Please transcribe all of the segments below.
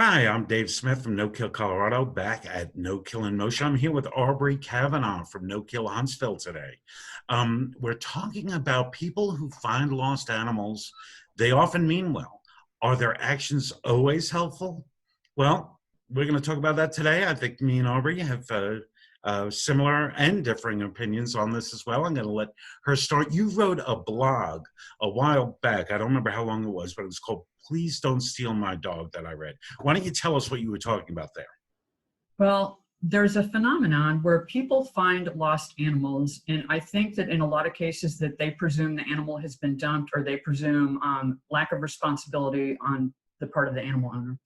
Hi, I'm Dave Smith from No Kil, Colorado, back at No Kil in Motion. I'm here with Aubrie Kavanaugh from No Kil Huntsville today. We're talking about people who find lost animals. They often mean well. Are their actions always helpful? Well, we're going to talk about that today. I think me and Aubrie have similar and differing opinions on this as well. I'm going to let her start. You wrote a blog a while back. I don't remember how long it was, but it was called Please Don't Steal My Dog that I read. Why don't you tell us what you were talking about there? Well, there's a phenomenon where people find lost animals, and I think that in a lot of cases that they presume the animal has been dumped, or they presume lack of responsibility on the part of the animal owner.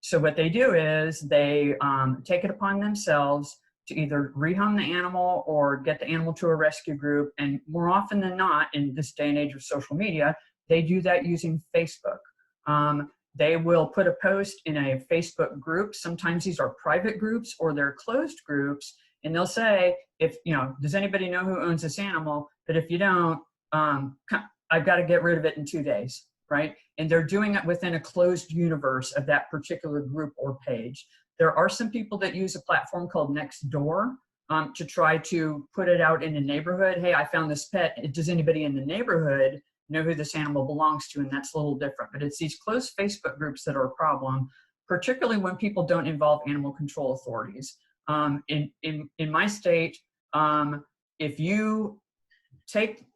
So what they do is they take it upon themselves to either rehome the animal or get the animal to a rescue group. And more often than not, in this day and age of social media, they do that using Facebook. They will put a post in a Facebook group. Sometimes these are private groups or they're closed groups. And they'll say, if, does anybody know who owns this animal? But if you don't, I've got to get rid of it in 2 days, right? And they're doing it within a closed universe of that particular group or page. There are some people that use a platform called Nextdoor to try to put it out in the neighborhood. Hey, I found this pet. Does anybody in the neighborhood know who this animal belongs to? And that's a little different. But it's these closed Facebook groups that are a problem, particularly when people don't involve animal control authorities. In my state, if you take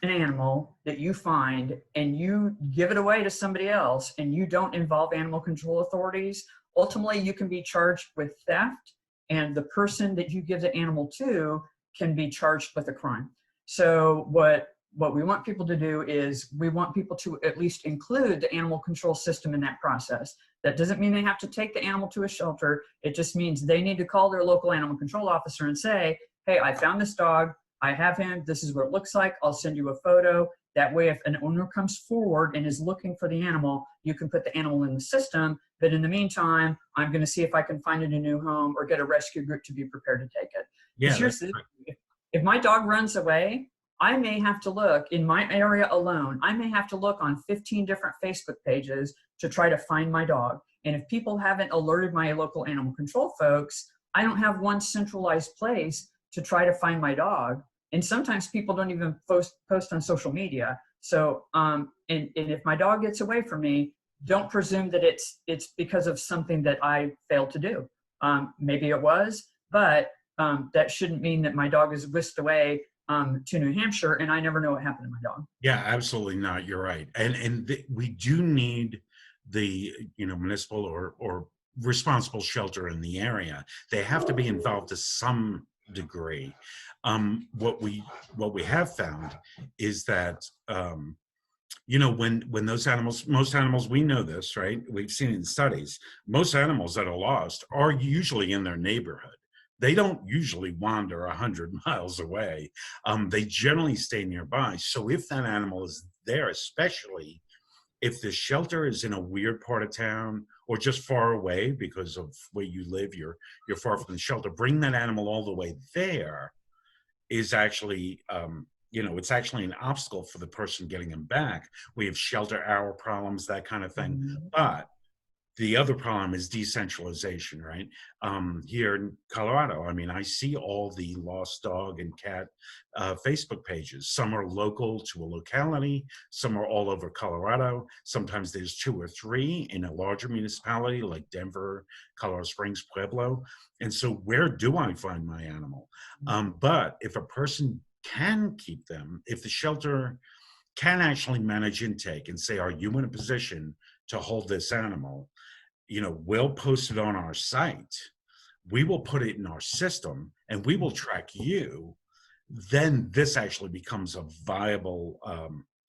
an animal that you find and you give it away to somebody else and you don't involve animal control authorities, ultimately you can be charged with theft, and the person that you give the animal to can be charged with a crime. So what we want people to do is we want people to at least include the animal control system in that process. That doesn't mean they have to take the animal to a shelter. It just means they need to call their local animal control officer and say, hey, I found this dog. I have him. This is what it looks like. I'll send you a photo. That way, if an owner comes forward and is looking for the animal, you can put the animal in the system. But in the meantime, I'm going to see if I can find it a new home or get a rescue group to be prepared to take it. Yeah, Because that's here's the thing. If my dog runs away, I may have to look in my area alone. I may have to look on 15 different Facebook pages to try to find my dog. And if people haven't alerted my local animal control folks, I don't have one centralized place to try to find my dog. And sometimes people don't even post on social media. So, and if my dog gets away from me, don't presume that it's because of something that I failed to do. Maybe it was, but that shouldn't mean that my dog is whisked away to New Hampshire and I never know what happened to my dog. Yeah, absolutely not. You're right. We do need the municipal or responsible shelter in the area. They have to be involved to some degree. What we have found is that when those animals, most animals, we know this, right? We've seen it in studies. Most animals that are lost are usually in their neighborhood. They don't usually wander 100 miles away. They generally stay nearby. So if that animal is there, especially if the shelter is in a weird part of town or just far away because of where you live, you're far from the shelter, bring that animal all the way there is actually it's actually an obstacle for the person getting them back. We have shelter hour problems, that kind of thing. Mhm. But the other problem is decentralization, right? Here in Colorado, I mean, I see all the lost dog and cat Facebook pages. Some are local to a locality, some are all over Colorado. Sometimes there's 2 or 3 in a larger municipality like Denver, Colorado Springs, Pueblo. And so where do I find my animal? But if a person can keep them, if the shelter can actually manage intake and say, are you in a position to hold this animal? We'll post it on our site. We will put it in our system and we will track you. Then this actually becomes a viable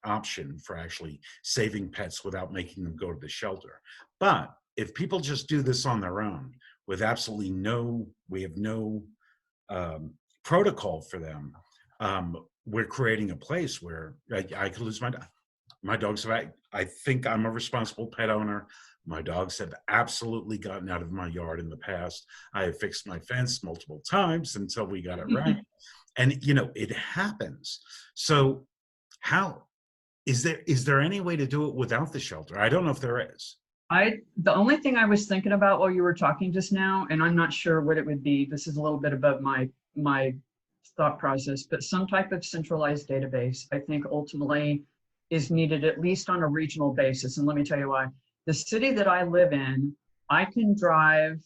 option for actually saving pets without making them go to the shelter. But if people just do this on their own with absolutely we have no protocol for them, we're creating a place where I could lose my dogs have, I think I'm a responsible pet owner. My dogs have absolutely gotten out of my yard in the past. I have fixed my fence multiple times until we got it right. And, it happens. So how is there any way to do it without the shelter? I don't know if there is. The only thing I was thinking about while you were talking just now, and I'm not sure what it would be, this is a little bit above my thought process, but some type of centralized database, I think ultimately is needed at least on a regional basis. And let me tell you why. The city that I live in, I can drive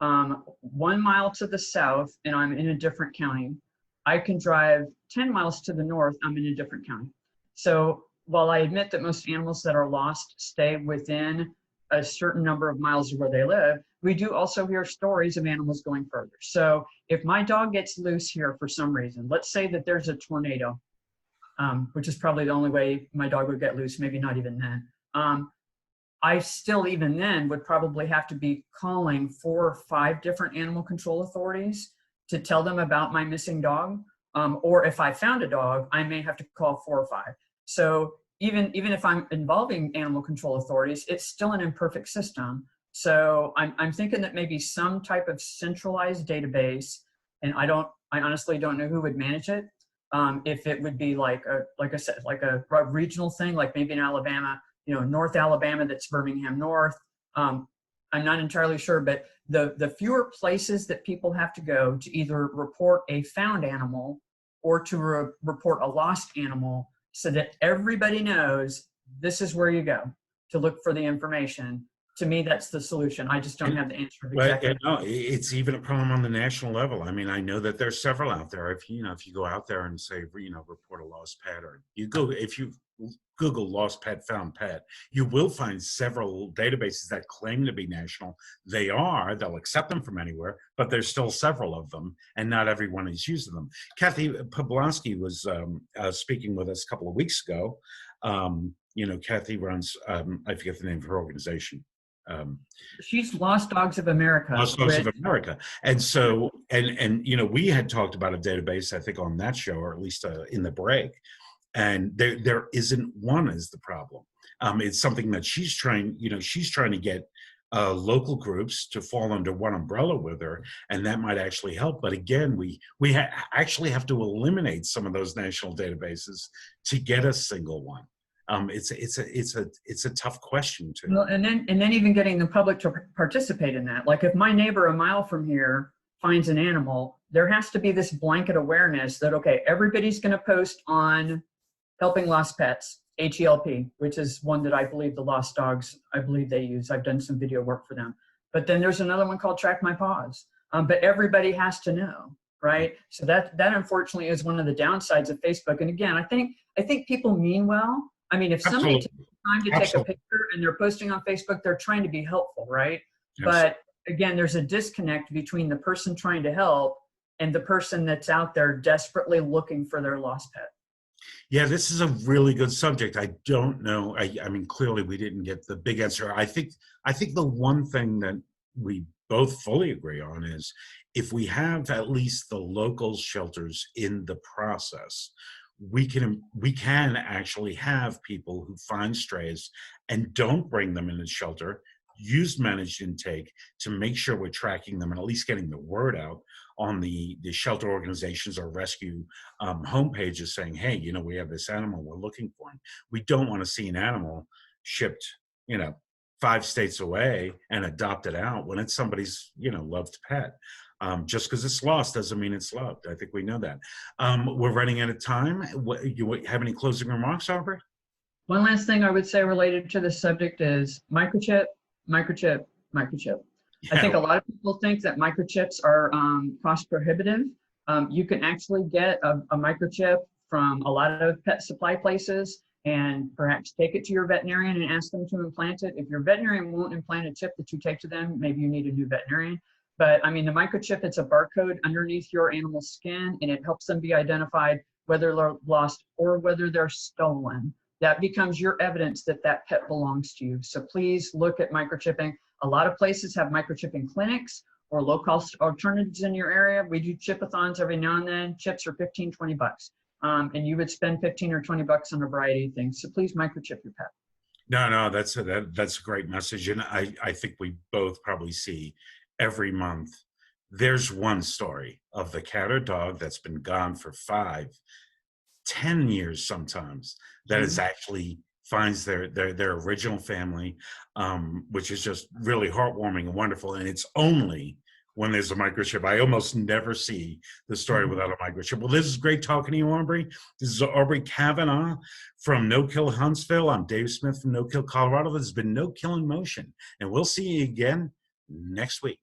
1 mile to the south and I'm in a different county. I can drive 10 miles to the north, I'm in a different county. So while I admit that most animals that are lost stay within a certain number of miles of where they live, we do also hear stories of animals going further. So if my dog gets loose here for some reason, let's say that there's a tornado, which is probably the only way my dog would get loose, maybe not even then. I still, even then, would probably have to be calling 4 or 5 different animal control authorities to tell them about my missing dog. Or if I found a dog, I may have to call 4 or 5. So even if I'm involving animal control authorities, it's still an imperfect system. So I'm thinking that maybe some type of centralized database, and I honestly don't know who would manage it. If it would be like I said, like a regional thing, like maybe in Alabama, North Alabama, that's Birmingham North. I'm not entirely sure, but the fewer places that people have to go to either report a found animal or to report a lost animal, so that everybody knows this is where you go to look for the information. To me, that's the solution. I just don't have the answer of exactly. No, it's even a problem on the national level. I mean, I know that there's several out there. If you go out there and say, report a lost pet, or if you Google lost pet, found pet, you will find several databases that claim to be national. They'll accept them from anywhere, but there's still several of them, and not everyone is using them. Kathy Poblowski was speaking with us a couple of weeks ago. Kathy runs, I forget the name of her organization. She's Lost Dogs of America. Lost Dogs of America. And so, we had talked about a database, I think, on that show, or at least in the break. And there isn't one is the problem. It's something that she's trying to get local groups to fall under one umbrella with her, and that might actually help. But again, we actually have to eliminate some of those national databases to get a single one. It's a tough question too. Well, and then even getting the public to participate in that. Like if my neighbor a mile from here finds an animal, there has to be this blanket awareness that, okay, everybody's going to post on Helping Lost Pets, HELP, which is one that I believe the Lost Dogs, I believe they use. I've done some video work for them. But then there's another one called Track My Paws. But everybody has to know, right? So that unfortunately is one of the downsides of Facebook. And again, I think people mean well. I mean, if somebody takes time to take a picture and they're posting on Facebook, they're trying to be helpful, right? Yes. But again, there's a disconnect between the person trying to help and the person that's out there desperately looking for their lost pet. Yeah, this is a really good subject. I don't know. I mean, clearly we didn't get the big answer. I think the one thing that we both fully agree on is if we have at least the local shelters in the process, we can actually have people who find strays and don't bring them in the shelter, use managed intake to make sure we're tracking them and at least getting the word out on the shelter organizations or rescue homepages saying, hey, we have this animal, we're looking for him. We don't want to see an animal shipped, 5 states away and adopted out when it's somebody's, loved pet. Just because it's lost doesn't mean it's loved. I think we know that. We're running out of time. You have any closing remarks, Aubrie? One last thing I would say related to this subject is microchip. Yeah. I think a lot of people think that microchips are cost prohibitive. You can actually get a microchip from a lot of pet supply places and perhaps take it to your veterinarian and ask them to implant it. If your veterinarian won't implant a chip that you take to them, maybe you need a new veterinarian. But I mean, the microchip, it's a barcode underneath your animal's skin, and it helps them be identified whether they're lost or whether they're stolen. That becomes your evidence that that pet belongs to you. So please look at microchipping. A lot of places have microchipping clinics or low-cost alternatives in your area. We do chip-a-thons every now and then. Chips are 15, 20 bucks. And you would spend 15 or 20 bucks on a variety of things. So please microchip your pet. No, that's a great message. And I think we both probably see every month there's one story of the cat or dog that's been gone for 5, 10 years sometimes that is actually finds their original family, which is just really heartwarming and wonderful. And it's only when there's a microchip. I almost never see the story Mhm. without a microchip. Well, this is great talking to you, Aubrie. This is Aubrie Kavanaugh from No Kil Huntsville. I'm Dave Smith from No Kil Colorado. This has been No Kil in Motion, and we'll see you again next week.